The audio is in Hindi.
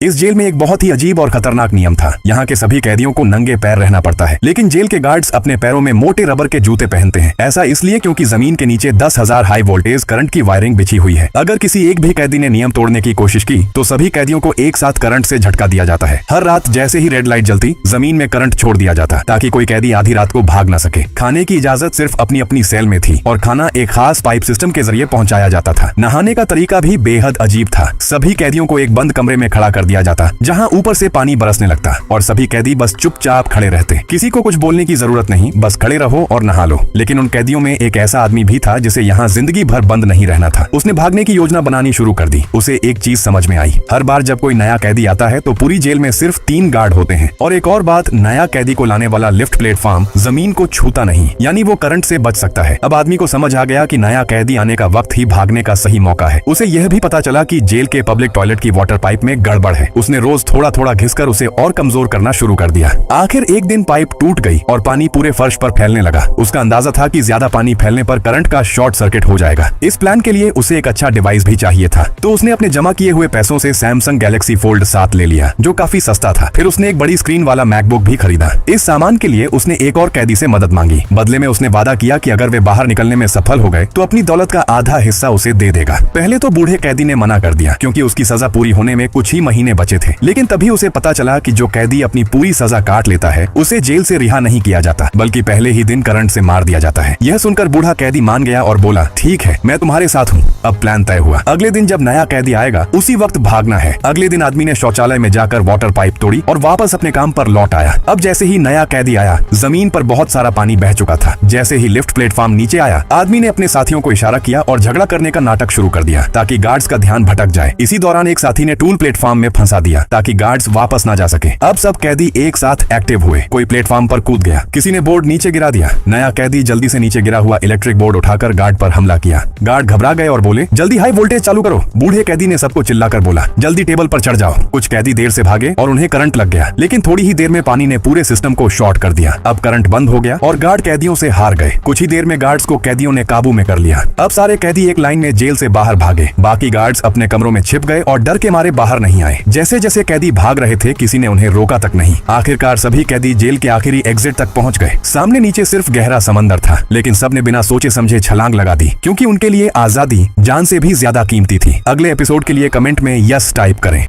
इस जेल में एक बहुत ही अजीब और खतरनाक नियम था। यहाँ के सभी कैदियों को नंगे पैर रहना पड़ता है, लेकिन जेल के गार्ड्स अपने पैरों में मोटे रबर के जूते पहनते हैं। ऐसा इसलिए क्योंकि जमीन के नीचे 10,000 हाई वोल्टेज करंट की वायरिंग बिछी हुई है। अगर किसी एक भी कैदी ने नियम तोड़ने की कोशिश की तो सभी कैदियों को एक साथ करंट से झटका दिया जाता है। हर रात जैसे ही रेड लाइट जलती, जमीन में करंट छोड़ दिया जाता ताकि कोई कैदी आधी रात को भाग न सके। खाने की इजाजत सिर्फ अपनी अपनी सेल में थी और खाना एक खास पाइप सिस्टम के जरिए पहुंचाया जाता था। नहाने का तरीका भी बेहद अजीब था। सभी कैदियों को एक बंद कमरे में खड़ा कर दिया जाता जहां ऊपर से पानी बरसने लगता और सभी कैदी बस चुपचाप खड़े रहते। किसी को कुछ बोलने की जरूरत नहीं, बस खड़े रहो और नहा लो। लेकिन उन कैदियों में एक ऐसा आदमी भी था जिसे यहाँ जिंदगी भर बंद नहीं रहना था। उसने भागने की योजना बनानी शुरू कर दी। उसे एक चीज समझ में आई, हर बार जब कोई नया कैदी आता है तो पूरी जेल में सिर्फ 3 गार्ड होते हैं। और एक और बात, नया कैदी को लाने वाला लिफ्ट प्लेटफॉर्म जमीन को छूता नहीं, यानी वो करंट से बच सकता है। अब आदमी को समझ आ गया कि नया कैदी आने का वक्त ही भागने का सही मौका है। उसे यह भी पता चला कि जेल के पब्लिक टॉयलेट की वाटर पाइप में गड़बड़ है। उसने रोज थोड़ा थोड़ा घिसकर उसे और कमजोर करना शुरू कर दिया। आखिर एक दिन पाइप टूट गई और पानी पूरे फर्श पर फैलने लगा। उसका अंदाजा था कि ज्यादा पानी फैलने पर करंट का शॉर्ट सर्किट हो जाएगा। इस प्लान के लिए उसे एक अच्छा डिवाइस भी चाहिए था, तो उसने अपने जमा किए हुए पैसों से सैमसंग गैलेक्सी फोल्ड 7 ले लिया, जो काफी सस्ता था। फिर उसने एक बड़ी स्क्रीन वाला मैकबुक भी खरीदा। इस सामान के लिए उसने एक और कैदी से मदद मांगी। बदले में उसने वादा किया कि अगर वे बाहर निकलने में सफल हो गए तो अपनी दौलत का आधा हिस्सा उसे दे देगा। पहले तो बूढ़े कैदी ने मना कर दिया क्योंकि उसकी सजा पूरी होने में कुछ ही महीने बचे थे। लेकिन तभी उसे पता चला कि जो कैदी अपनी पूरी सजा काट लेता है उसे जेल से रिहा नहीं किया जाता, बल्कि पहले ही दिन करंट से मार दिया जाता है। यह सुनकर बूढ़ा कैदी मान गया और बोला, ठीक है, मैं तुम्हारे साथ हूँ। अब प्लान तय हुआ। अगले दिन जब नया कैदी आएगा उसी वक्त भागना है। अगले दिन आदमी ने शौचालय में जाकर वाटर पाइप तोड़ी और वापस अपने काम पर लौट आया। अब जैसे ही नया कैदी आया, जमीन पर बहुत सारा पानी बह चुका था। जैसे ही लिफ्ट प्लेटफॉर्म नीचे आया, आदमी ने अपने साथियों को इशारा किया और झगड़ा करने का नाटक शुरू कर दिया ताकि गार्ड्स का ध्यान भटक जाए। इसी दौरान एक साथी ने टूल प्लेटफॉर्म में फंसा दिया ताकि गार्ड्स वापस ना जा सके। अब सब कैदी एक साथ एक्टिव हुए। कोई प्लेटफॉर्म पर कूद गया, किसी ने बोर्ड नीचे गिरा दिया। नया कैदी जल्दी से नीचे गिरा हुआ इलेक्ट्रिक बोर्ड उठाकर गार्ड पर हमला किया। गार्ड घबरा गए और बोले, जल्दी हाई वोल्टेज चालू करो। बूढ़े कैदी ने सबको चिल्लाकर बोला, जल्दी टेबल पर चढ़ जाओ। कुछ कैदी देर से भागे और उन्हें करंट लग गया, लेकिन थोड़ी ही देर में पानी ने पूरे सिस्टम को शॉर्ट कर दिया। अब करंट बंद हो गया और गार्ड कैदियों से हार गए। कुछ ही देर में गार्ड्स को कैदियों ने काबू में कर लिया। अब सारे कैदी एक लाइन में जेल से बाहर भागे। बाकी गार्ड्स अपने कमरों में छिप गए और डर के मारे बाहर नहीं आए। जैसे जैसे कैदी भाग रहे थे, किसी ने उन्हें रोका तक नहीं। आखिरकार सभी कैदी जेल के आखिरी एग्जिट तक पहुंच गए। सामने नीचे सिर्फ गहरा समंदर था, लेकिन सबने बिना सोचे समझे छलांग लगा दी क्योंकि उनके लिए आजादी जान से भी ज्यादा कीमती थी। अगले एपिसोड के लिए कमेंट में यस टाइप करें।